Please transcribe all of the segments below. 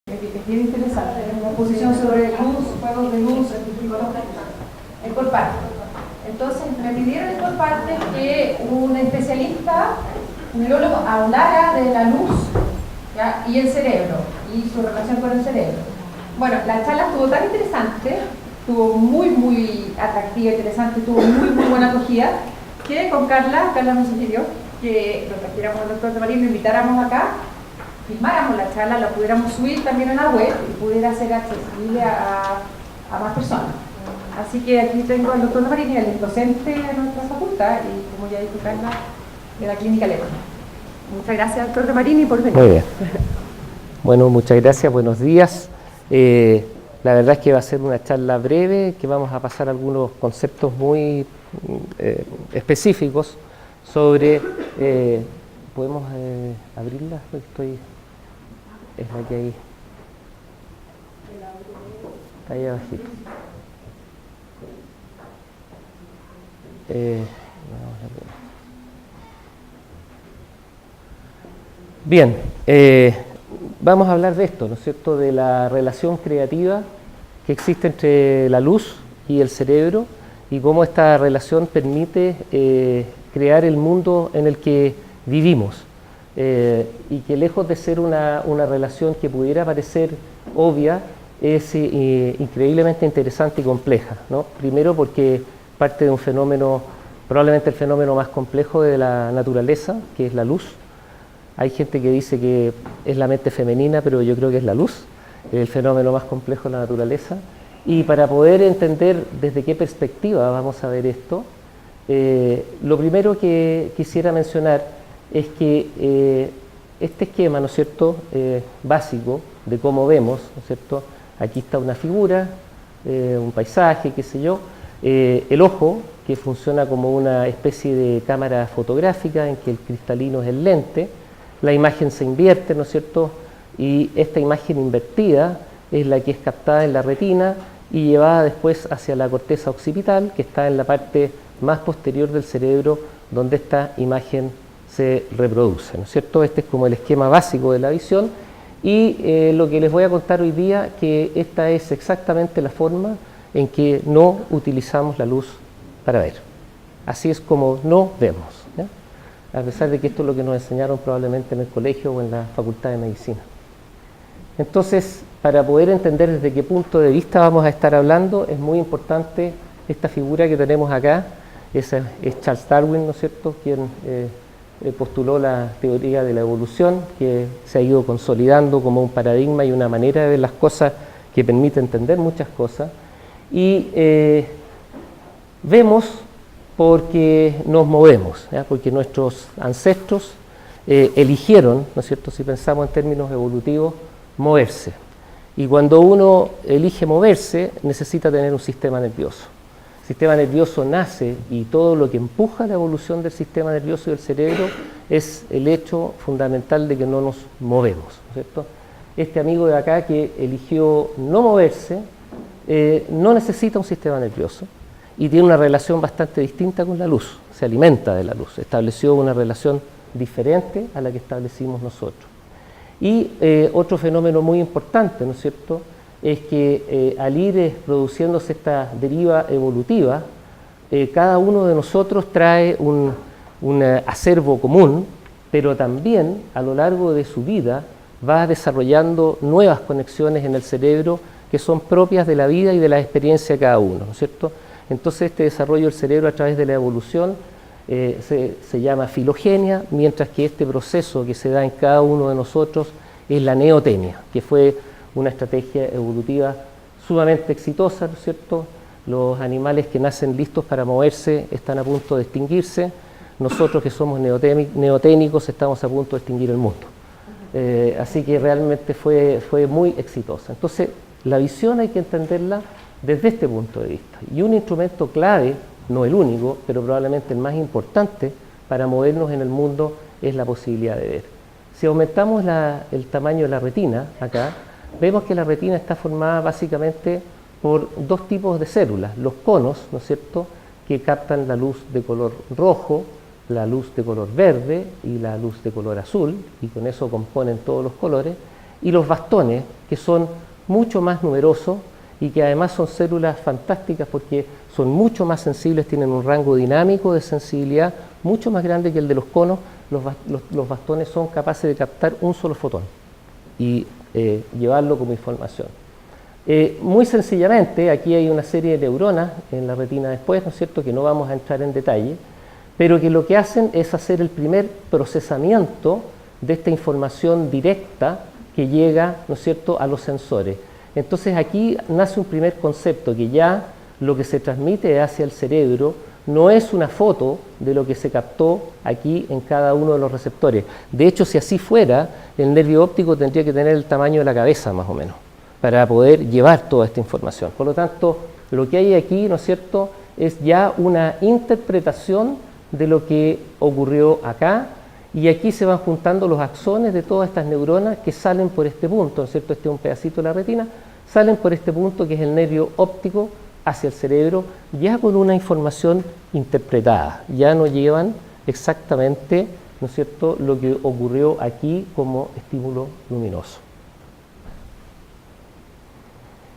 Es bien interesante, es una exposición sobre luz, juegos de luz, en Colparte. Entonces me pidieron en Colparte que un especialista, un biólogo, hablara de la luz, ¿ya? Y el cerebro, y su relación con el cerebro. Bueno, la charla estuvo tan interesante, estuvo muy atractiva, interesante, tuvo muy buena acogida, que con Carla me sugirió que lo trajéramos al doctor de Marín, lo invitáramos acá, filmáramos la charla, la pudiéramos subir también en la web y pudiera ser accesible a más personas. Así que aquí tengo al doctor de Marín, el docente de nuestra facultad y, como ya dijo Carla, de la Clínica León. Muchas gracias, doctor de Marín, por venir. Muy bien. Bueno, muchas gracias, buenos días. La verdad es que va a ser una charla breve, que vamos a pasar algunos conceptos muy específicos sobre... ¿podemos abrirla? Es la que hay... Está ahí abajito. Bien, vamos a hablar de esto, ¿no es cierto?, de la relación creativa que existe entre la luz y el cerebro y cómo esta relación permite crear el mundo en el que vivimos y que, lejos de ser una relación que pudiera parecer obvia, es increíblemente interesante y compleja, ¿no? Primero porque parte de un fenómeno, probablemente el fenómeno más complejo de la naturaleza, que es la luz. Hay gente que dice que es la mente femenina, pero yo creo que es la luz, el fenómeno más complejo de la naturaleza. Y para poder entender desde qué perspectiva vamos a ver esto, lo primero que quisiera mencionar es que este esquema, ¿no es cierto?, básico de cómo vemos, ¿no es cierto?, aquí está una figura, un paisaje, qué sé yo, el ojo, que funciona como una especie de cámara fotográfica en que el cristalino es el lente, la imagen se invierte, ¿no es cierto?, y esta imagen invertida es la que es captada en la retina y llevada después hacia la corteza occipital, que está en la parte más posterior del cerebro, donde esta imagen se reproduce, ¿no es cierto? Este es como el esquema básico de la visión y lo que les voy a contar hoy día, que esta es exactamente la forma en que no utilizamos la luz para ver. Así es como no vemos, ¿ya? A pesar de que esto es lo que nos enseñaron probablemente en el colegio o en la Facultad de Medicina. Entonces, para poder entender desde qué punto de vista vamos a estar hablando, es muy importante esta figura que tenemos acá. Esa es Charles Darwin, ¿no es cierto?, quien postuló la teoría de la evolución, que se ha ido consolidando como un paradigma y una manera de ver las cosas que permite entender muchas cosas. Y vemos porque nos movemos, ¿ya?, porque nuestros ancestros eligieron, ¿no es cierto?, si pensamos en términos evolutivos, moverse. Y cuando uno elige moverse, necesita tener un sistema nervioso. El sistema nervioso nace y todo lo que empuja la evolución del sistema nervioso y del cerebro es el hecho fundamental de que no nos movemos, ¿no es cierto? Este amigo de acá que eligió no moverse, no necesita un sistema nervioso y tiene una relación bastante distinta con la luz, se alimenta de la luz, estableció una relación diferente a la que establecimos nosotros. Y otro fenómeno muy importante, ¿no es cierto?, es que al ir produciéndose esta deriva evolutiva, cada uno de nosotros trae un acervo común, pero también a lo largo de su vida va desarrollando nuevas conexiones en el cerebro que son propias de la vida y de la experiencia de cada uno, ¿no es cierto? Entonces este desarrollo del cerebro a través de la evolución se llama filogenia, mientras que este proceso que se da en cada uno de nosotros es la neotenia, que fue una estrategia evolutiva sumamente exitosa, ¿no es cierto? Los animales que nacen listos para moverse están a punto de extinguirse, nosotros que somos neoténicos estamos a punto de extinguir el mundo. Así que realmente fue muy exitosa. Entonces, la visión hay que entenderla desde este punto de vista. Y un instrumento clave, no el único, pero probablemente el más importante para movernos en el mundo es la posibilidad de ver. Si aumentamos el tamaño de la retina, acá, vemos que la retina está formada básicamente por dos tipos de células, los conos, ¿no es cierto?, que captan la luz de color rojo, la luz de color verde y la luz de color azul, y con eso componen todos los colores, y los bastones, que son mucho más numerosos y que además son células fantásticas porque son mucho más sensibles, tienen un rango dinámico de sensibilidad mucho más grande que el de los conos. Los bastones son capaces de captar un solo fotón y llevarlo como información. Muy sencillamente, aquí hay una serie de neuronas en la retina después, ¿no es cierto?, que no vamos a entrar en detalle, pero que lo que hacen es hacer el primer procesamiento de esta información directa que llega, ¿no es cierto?, a los sensores. Entonces aquí nace un primer concepto, que ya lo que se transmite hacia el cerebro no es una foto de lo que se captó aquí en cada uno de los receptores. De hecho, si así fuera, el nervio óptico tendría que tener el tamaño de la cabeza, más o menos, para poder llevar toda esta información. Por lo tanto, lo que hay aquí, ¿no es cierto?, es ya una interpretación de lo que ocurrió acá, y aquí se van juntando los axones de todas estas neuronas que salen por este punto, ¿no es cierto?, este es un pedacito de la retina, salen por este punto que es el nervio óptico hacia el cerebro, ya con una información interpretada, ya no llevan exactamente, ¿no es cierto?, lo que ocurrió aquí como estímulo luminoso.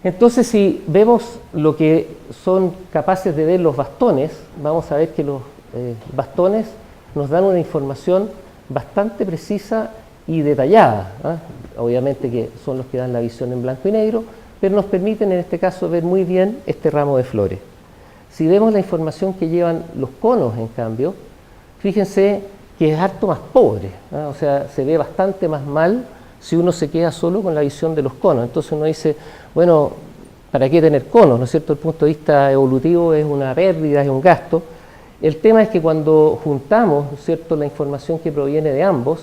Entonces, si vemos lo que son capaces de ver los bastones, vamos a ver que los bastones nos dan una información bastante precisa y detallada, ¿eh? Obviamente que son los que dan la visión en blanco y negro, pero nos permiten en este caso ver muy bien este ramo de flores. Si vemos la información que llevan los conos, en cambio, fíjense que es harto más pobre, ¿eh? O sea, se ve bastante más mal si uno se queda solo con la visión de los conos. Entonces uno dice, bueno, ¿para qué tener conos? ¿No es cierto? Desde el punto de vista evolutivo es una pérdida, es un gasto. El tema es que cuando juntamos, ¿no es cierto?, la información que proviene de ambos,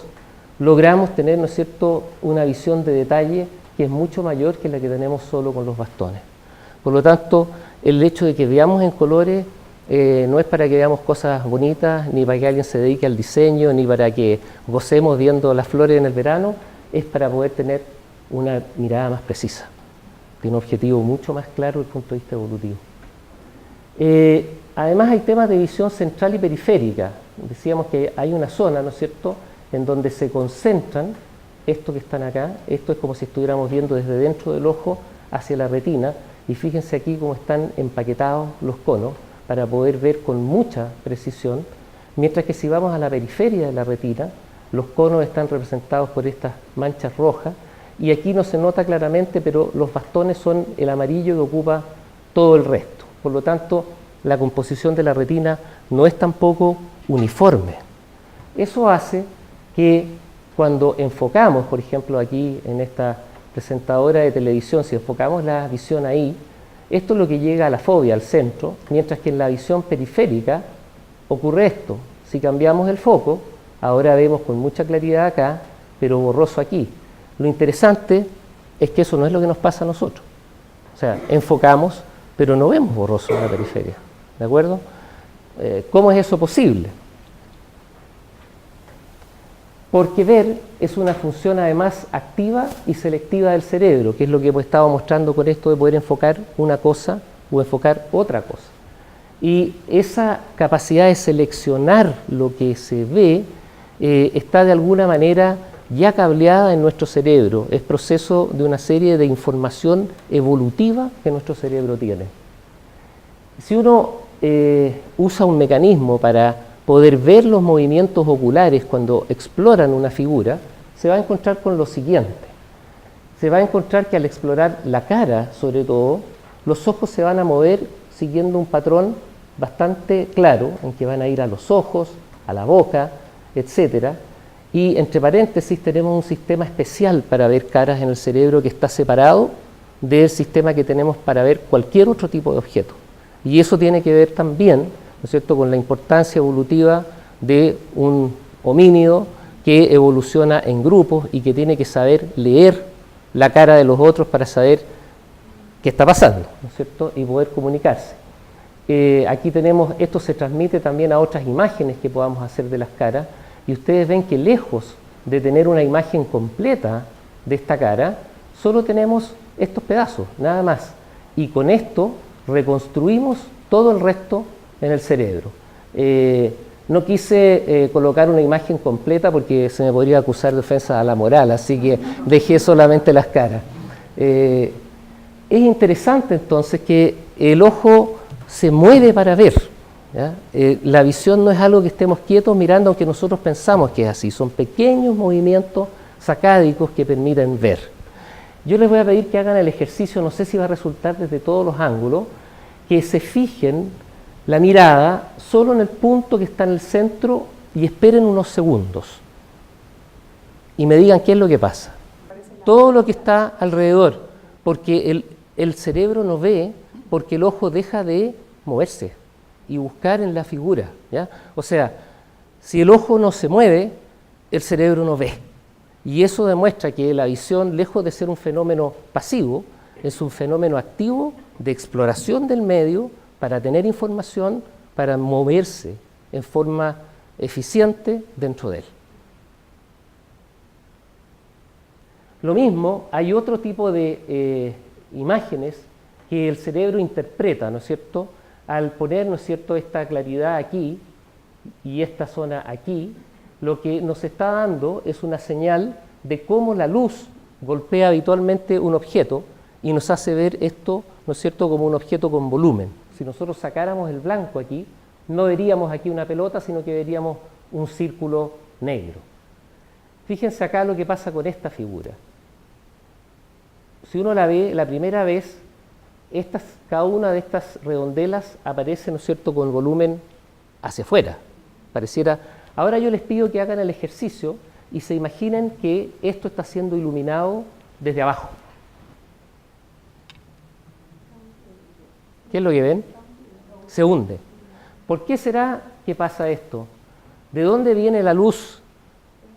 logramos tener, ¿no es cierto?, una visión de detalle que es mucho mayor que la que tenemos solo con los bastones. Por lo tanto, el hecho de que veamos en colores no es para que veamos cosas bonitas, ni para que alguien se dedique al diseño, ni para que gocemos viendo las flores en el verano, es para poder tener una mirada más precisa, de un objetivo mucho más claro desde el punto de vista evolutivo. Además hay temas de visión central y periférica. Decíamos que hay una zona, ¿no es cierto?, en donde se concentran esto que están acá. Esto es como si estuviéramos viendo desde dentro del ojo hacia la retina, y fíjense aquí cómo están empaquetados los conos para poder ver con mucha precisión, mientras que si vamos a la periferia de la retina, los conos están representados por estas manchas rojas, y aquí no se nota claramente, pero los bastones son el amarillo que ocupa todo el resto. Por lo tanto, la composición de la retina no es tampoco uniforme. Eso hace que cuando enfocamos, por ejemplo aquí en esta presentadora de televisión, si enfocamos la visión ahí, esto es lo que llega a la fovea, al centro, mientras que en la visión periférica ocurre esto. Si cambiamos el foco, ahora vemos con mucha claridad acá, pero borroso aquí. Lo interesante es que eso no es lo que nos pasa a nosotros. O sea, enfocamos, pero no vemos borroso en la periferia. ¿De acuerdo? ¿Cómo es eso posible? Porque ver es una función además activa y selectiva del cerebro, que es lo que hemos estado mostrando con esto de poder enfocar una cosa o enfocar otra cosa. Y esa capacidad de seleccionar lo que se ve está de alguna manera ya cableada en nuestro cerebro. Es proceso de una serie de información evolutiva que nuestro cerebro tiene. Si uno usa un mecanismo para poder ver los movimientos oculares cuando exploran una figura, se va a encontrar con lo siguiente. Se va a encontrar que al explorar la cara, sobre todo, los ojos se van a mover siguiendo un patrón bastante claro, en que van a ir a los ojos, a la boca, etc. Y entre paréntesis tenemos un sistema especial para ver caras en el cerebro que está separado del sistema que tenemos para ver cualquier otro tipo de objeto. Y eso tiene que ver también, ¿no es cierto?, con la importancia evolutiva de un homínido que evoluciona en grupos y que tiene que saber leer la cara de los otros para saber qué está pasando, ¿no es cierto?, y poder comunicarse. Aquí tenemos, esto se transmite también a otras imágenes que podamos hacer de las caras, y ustedes ven que lejos de tener una imagen completa de esta cara, solo tenemos estos pedazos, nada más. Y con esto reconstruimos todo el resto en el cerebro. No quise colocar una imagen completa porque se me podría acusar de ofensa a la moral, así que dejé solamente las caras. Es interesante entonces que el ojo se mueve para ver. ¿Ya? La visión no es algo que estemos quietos mirando, aunque nosotros pensamos que es así. Son pequeños movimientos sacádicos que permiten ver. Yo les voy a pedir que hagan el ejercicio, no sé si va a resultar desde todos los ángulos, que se fijen la mirada solo en el punto que está en el centro y esperen unos segundos. Y me digan qué es lo que pasa. Todo lo que está alrededor, porque el cerebro no ve, porque el ojo deja de moverse y buscar en la figura, ¿ya? O sea, si el ojo no se mueve, el cerebro no ve. Y eso demuestra que la visión, lejos de ser un fenómeno pasivo, es un fenómeno activo de exploración del medio para tener información, para moverse en forma eficiente dentro de él. Lo mismo, hay otro tipo de imágenes que el cerebro interpreta, ¿no es cierto?, al poner, ¿no es cierto?, esta claridad aquí y esta zona aquí. Lo que nos está dando es una señal de cómo la luz golpea habitualmente un objeto y nos hace ver esto, ¿no es cierto?, como un objeto con volumen. Si nosotros sacáramos el blanco aquí, no veríamos aquí una pelota, sino que veríamos un círculo negro. Fíjense acá lo que pasa con esta figura. Si uno la ve la primera vez, cada una de estas redondelas aparece, ¿no es cierto?, con volumen hacia afuera. Pareciera. Ahora yo les pido que hagan el ejercicio y se imaginen que esto está siendo iluminado desde abajo. ¿Qué es lo que ven? Se hunde. ¿Por qué será que pasa esto? ¿De dónde viene la luz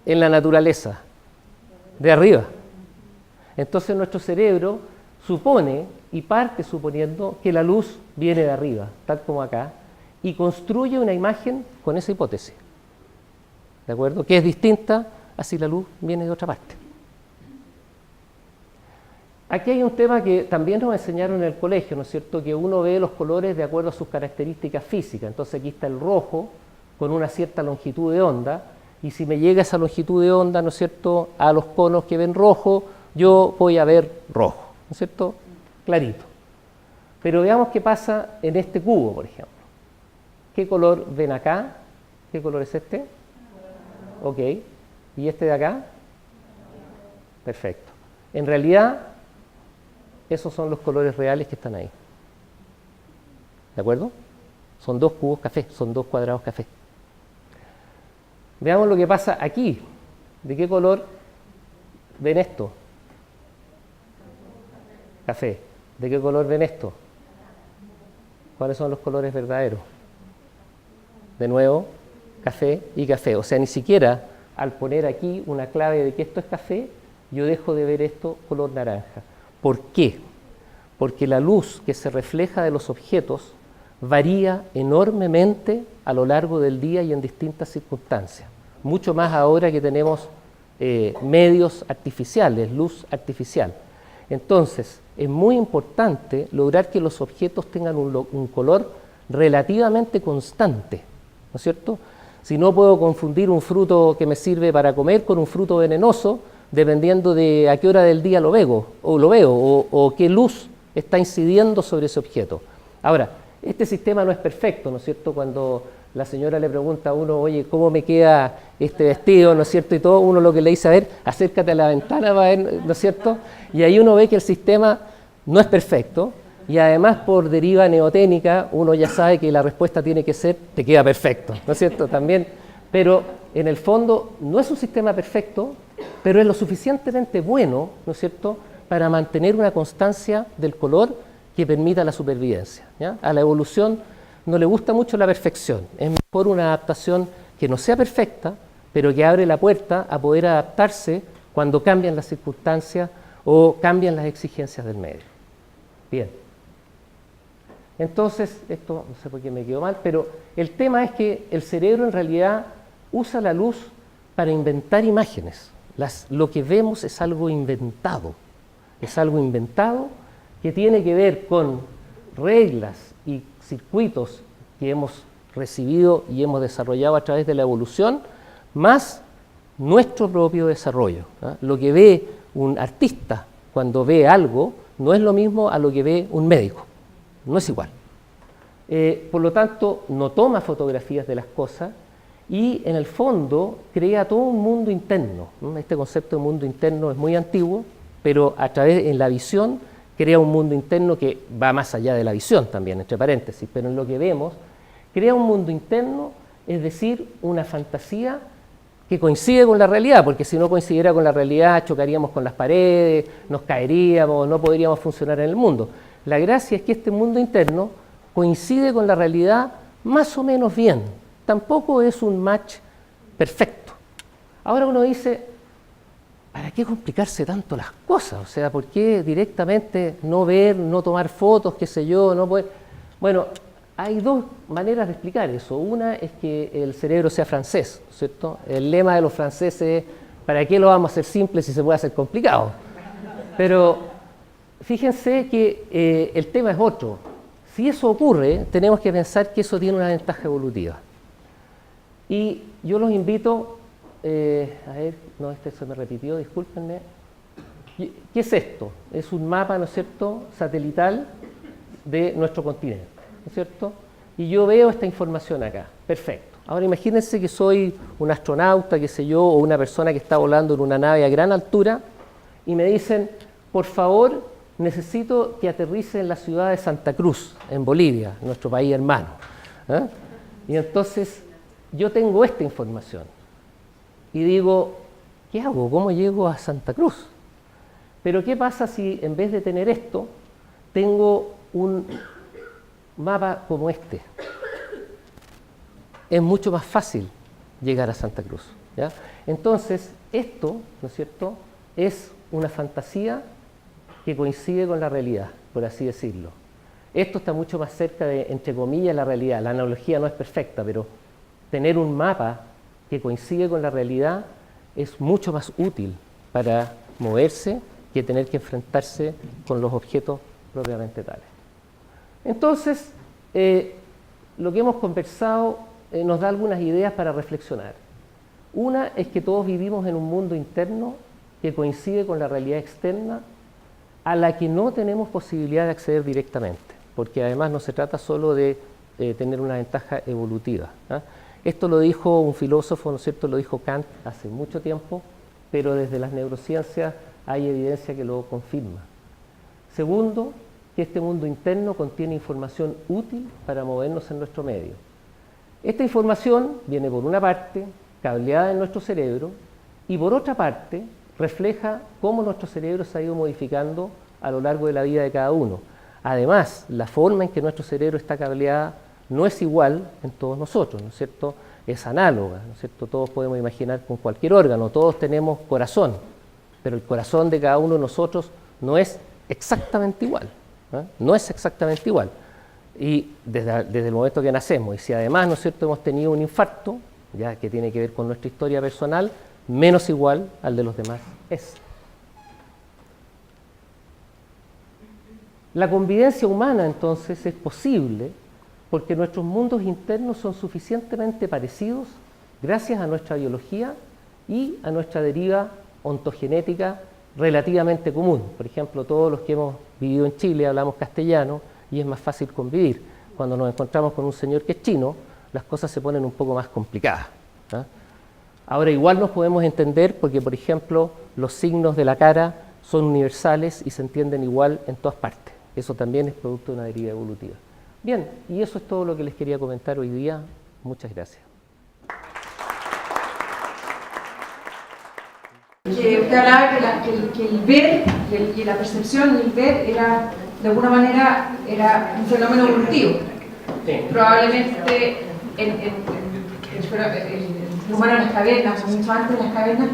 en la naturaleza? De arriba. Entonces nuestro cerebro supone y parte suponiendo que la luz viene de arriba, tal como acá, y construye una imagen con esa hipótesis. ¿De acuerdo? Que es distinta a si la luz viene de otra parte. Aquí hay un tema que también nos enseñaron en el colegio, ¿no es cierto?, que uno ve los colores de acuerdo a sus características físicas. Entonces aquí está el rojo con una cierta longitud de onda, y si me llega esa longitud de onda, ¿no es cierto?, a los conos que ven rojo, yo voy a ver rojo, ¿no es cierto?, clarito. Pero veamos qué pasa en este cubo, por ejemplo. ¿Qué color ven acá? ¿Qué color es este? Ok. ¿Y este de acá? Perfecto. En realidad, esos son los colores reales que están ahí. ¿De acuerdo? Son dos cubos café, son dos cuadrados café. Veamos lo que pasa aquí. ¿De qué color ven esto? Café. ¿De qué color ven esto? ¿Cuáles son los colores verdaderos? De nuevo, café y café. O sea, ni siquiera al poner aquí una clave de que esto es café, yo dejo de ver esto color naranja. ¿Por qué? Porque la luz que se refleja de los objetos varía enormemente a lo largo del día y en distintas circunstancias. Mucho más ahora que tenemos medios artificiales, luz artificial. Entonces, es muy importante lograr que los objetos tengan un color relativamente constante, ¿no es cierto? Si no, puedo confundir un fruto que me sirve para comer con un fruto venenoso, dependiendo de a qué hora del día lo veo, o qué luz está incidiendo sobre ese objeto. Ahora, este sistema no es perfecto, ¿no es cierto? Cuando la señora le pregunta a uno, oye, ¿cómo me queda este vestido, ¿no es cierto? Y todo, uno lo que le dice, a ver, acércate a la ventana para ver, ¿no es cierto? Y ahí uno ve que el sistema no es perfecto, y además por deriva neoténica, uno ya sabe que la respuesta tiene que ser, te queda perfecto, ¿no es cierto? También, pero en el fondo no es un sistema perfecto, pero es lo suficientemente bueno, ¿no es cierto?, para mantener una constancia del color que permita la supervivencia, ¿ya? A la evolución no le gusta mucho la perfección, es mejor una adaptación que no sea perfecta, pero que abre la puerta a poder adaptarse cuando cambian las circunstancias o cambian las exigencias del medio. Bien. Entonces, esto no sé por qué me quedó mal, pero el tema es que el cerebro en realidad usa la luz para inventar imágenes. Lo que vemos es algo inventado que tiene que ver con reglas y circuitos que hemos recibido y hemos desarrollado a través de la evolución, más nuestro propio desarrollo. Lo que ve un artista cuando ve algo no es lo mismo a lo que ve un médico, no es igual. Por lo tanto, no toma fotografías de las cosas y en el fondo crea todo un mundo interno. Este concepto de mundo interno es muy antiguo, pero a través en la visión crea un mundo interno que va más allá de la visión también, entre paréntesis, pero en lo que vemos crea un mundo interno, es decir, una fantasía que coincide con la realidad, porque si no coincidiera con la realidad chocaríamos con las paredes, nos caeríamos, no podríamos funcionar en el mundo. La gracia es que este mundo interno coincide con la realidad más o menos bien, tampoco es un match perfecto. Ahora uno dice, ¿para qué complicarse tanto las cosas? O sea, ¿por qué directamente no ver, no tomar fotos, qué sé yo, no poder? Bueno, hay dos maneras de explicar eso. Una es que el cerebro sea francés, ¿cierto? El lema de los franceses es, ¿para qué lo vamos a hacer simple si se puede hacer complicado? Pero fíjense que el tema es otro. Si eso ocurre, tenemos que pensar que eso tiene una ventaja evolutiva. Y yo los invito, a ver, no, este se me repitió, discúlpenme. ¿Qué es esto? Es un mapa, ¿no es cierto?, satelital de nuestro continente, ¿no es cierto? Y yo veo esta información acá, perfecto. Ahora imagínense que soy un astronauta, qué sé yo, o una persona que está volando en una nave a gran altura y me dicen, por favor, necesito que aterrice en la ciudad de Santa Cruz, en Bolivia, nuestro país hermano. Y entonces yo tengo esta información y digo, ¿qué hago? ¿Cómo llego a Santa Cruz? Pero ¿qué pasa si en vez de tener esto, tengo un mapa como este? Es mucho más fácil llegar a Santa Cruz, ¿ya? Entonces, esto, ¿no es cierto?, es una fantasía que coincide con la realidad, por así decirlo. Esto está mucho más cerca de, entre comillas, la realidad. La analogía no es perfecta, pero tener un mapa que coincide con la realidad es mucho más útil para moverse que tener que enfrentarse con los objetos propiamente tales. Entonces, lo que hemos conversado nos da algunas ideas para reflexionar. Una es que todos vivimos en un mundo interno que coincide con la realidad externa a la que no tenemos posibilidad de acceder directamente, porque además no se trata solo de tener una ventaja evolutiva. Esto lo dijo un filósofo, ¿no es cierto?, lo dijo Kant hace mucho tiempo, pero desde las neurociencias hay evidencia que lo confirma. Segundo, que este mundo interno contiene información útil para movernos en nuestro medio. Esta información viene por una parte cableada en nuestro cerebro y por otra parte refleja cómo nuestro cerebro se ha ido modificando a lo largo de la vida de cada uno. Además, la forma en que nuestro cerebro está cableada no es igual en todos nosotros, ¿no es cierto? Es análoga, ¿no es cierto? Todos podemos imaginar con cualquier órgano, todos tenemos corazón, pero el corazón de cada uno de nosotros no es exactamente igual, no es exactamente igual. Y desde el momento que nacemos, y si además, ¿no es cierto?, hemos tenido un infarto, ya que tiene que ver con nuestra historia personal, menos igual al de los demás es. La convivencia humana, entonces, es posible porque nuestros mundos internos son suficientemente parecidos gracias a nuestra biología y a nuestra deriva ontogenética relativamente común. Por ejemplo, todos los que hemos vivido en Chile hablamos castellano y es más fácil convivir. Cuando nos encontramos con un señor que es chino, las cosas se ponen un poco más complicadas. Ahora, igual nos podemos entender porque, por ejemplo, los signos de la cara son universales y se entienden igual en todas partes. Eso también es producto de una deriva evolutiva. Bien, y eso es todo lo que les quería comentar hoy día. Muchas gracias. Que usted hablaba que el ver y la percepción y el ver era, de alguna manera, era un fenómeno evolutivo. Sí. Probablemente el humano en las cavernas, o mucho antes de las cavernas,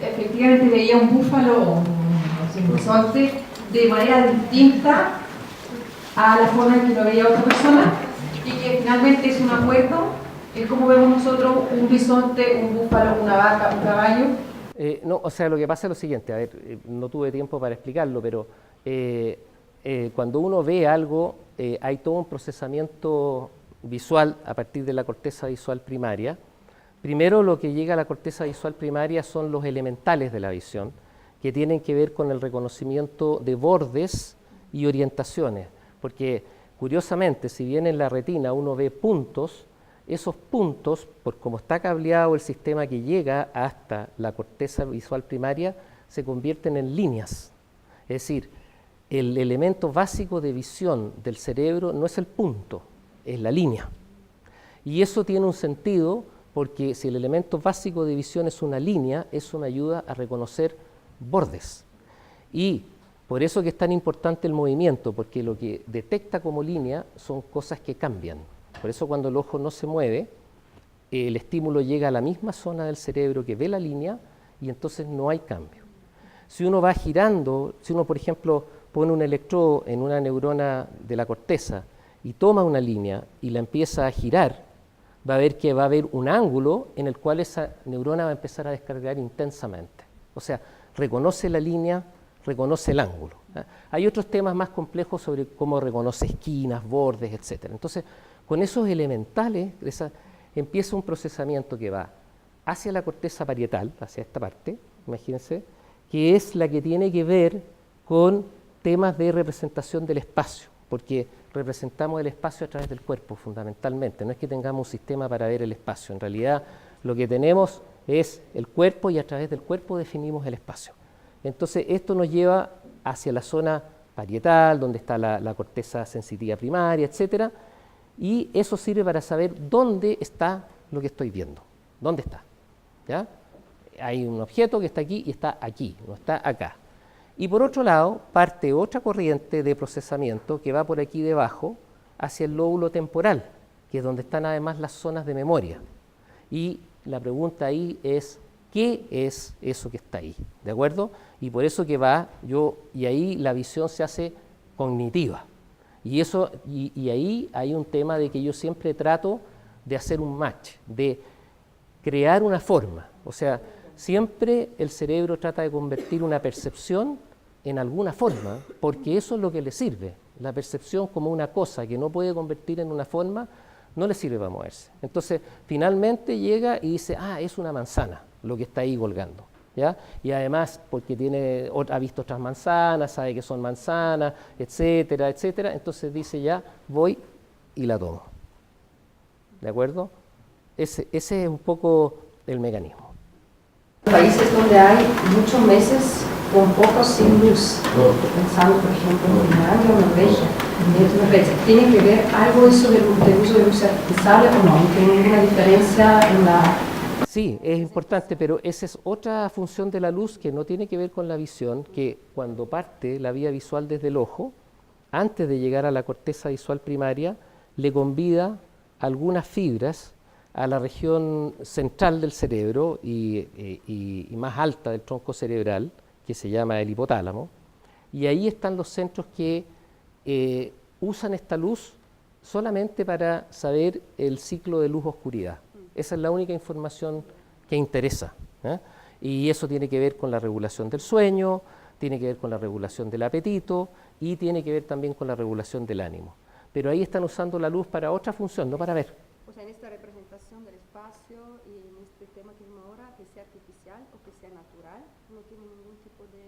efectivamente veía un búfalo o un bisonte de manera distinta a la forma en que lo veía otra persona, y que finalmente es un acuerdo, es como vemos nosotros un bisonte, un búfalo, una vaca, un caballo. No, o sea, lo que pasa es lo siguiente, a ver, no tuve tiempo para explicarlo, pero cuando uno ve algo, hay todo un procesamiento visual a partir de la corteza visual primaria. Primero, lo que llega a la corteza visual primaria son los elementales de la visión, que tienen que ver con el reconocimiento de bordes y orientaciones, porque curiosamente, si bien en la retina uno ve puntos, esos puntos, por cómo está cableado el sistema que llega hasta la corteza visual primaria, se convierten en líneas. Es decir, el elemento básico de visión del cerebro no es el punto, es la línea. Y eso tiene un sentido porque si el elemento básico de visión es una línea, eso me ayuda a reconocer bordes. Y por eso que es tan importante el movimiento, porque lo que detecta como línea son cosas que cambian. Por eso cuando el ojo no se mueve, el estímulo llega a la misma zona del cerebro que ve la línea y entonces no hay cambio. Si uno va girando, si uno por ejemplo pone un electrodo en una neurona de la corteza y toma una línea y la empieza a girar, va a ver que va a haber un ángulo en el cual esa neurona va a empezar a descargar intensamente. O sea, reconoce la línea, reconoce el ángulo. Hay otros temas más complejos sobre cómo reconoce esquinas, bordes, etc. Entonces, con esos elementales, empieza un procesamiento que va hacia la corteza parietal, hacia esta parte, imagínense, que es la que tiene que ver con temas de representación del espacio, porque representamos el espacio a través del cuerpo fundamentalmente, no es que tengamos un sistema para ver el espacio, en realidad lo que tenemos es el cuerpo y a través del cuerpo definimos el espacio. Entonces esto nos lleva hacia la zona parietal, donde está la corteza sensitiva primaria, etcétera, y eso sirve para saber dónde está lo que estoy viendo, dónde está, ¿ya? Hay un objeto que está aquí y está aquí, no está acá. Y por otro lado, parte otra corriente de procesamiento que va por aquí debajo hacia el lóbulo temporal, que es donde están además las zonas de memoria. Y la pregunta ahí es, ¿qué es eso que está ahí? ¿De acuerdo? Y por eso que y ahí la visión se hace cognitiva. Y ahí hay un tema de que yo siempre trato de hacer un match, de crear una forma. O sea, siempre el cerebro trata de convertir una percepción en alguna forma, porque eso es lo que le sirve. La percepción como una cosa que no puede convertir en una forma, no le sirve para moverse. Entonces, finalmente llega y dice, es una manzana lo que está ahí colgando, ¿ya? Y además, porque ha visto otras manzanas, sabe que son manzanas, etcétera, etcétera, entonces dice ya, voy y la tomo. ¿De acuerdo? Ese es un poco el mecanismo. Países donde hay muchos meses con pocos sin luz, pensando por ejemplo en Finlandia o Noruega, ¿tiene que ver algo eso del uso de luz artificial o no? ¿No tiene ninguna diferencia en la...? Sí, es importante, pero esa es otra función de la luz que no tiene que ver con la visión, que cuando parte la vía visual desde el ojo, antes de llegar a la corteza visual primaria, le convida algunas fibras a la región central del cerebro y más alta del tronco cerebral, que se llama el hipotálamo, y ahí están los centros que usan esta luz solamente para saber el ciclo de luz-oscuridad. Esa es la única información que interesa, ¿eh? Y eso tiene que ver con la regulación del sueño, tiene que ver con la regulación del apetito y tiene que ver también con la regulación del ánimo. Pero ahí están usando la luz para otra función, no para ver. O sea, en esta representación del espacio y en este tema que vimos ahora, que sea artificial o que sea natural, no tiene ningún tipo de...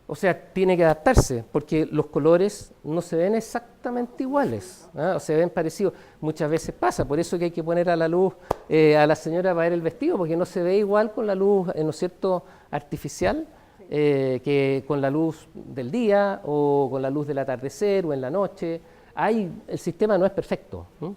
O sea, tiene que adaptarse, porque los colores no se ven exactamente iguales, ¿eh? O se ven parecidos. Muchas veces pasa, por eso que hay que poner a la luz a la señora para ver el vestido, porque no se ve igual con la luz, ¿no es cierto?, artificial, que con la luz del día o con la luz del atardecer o en la noche. El sistema no es perfecto, ¿eh?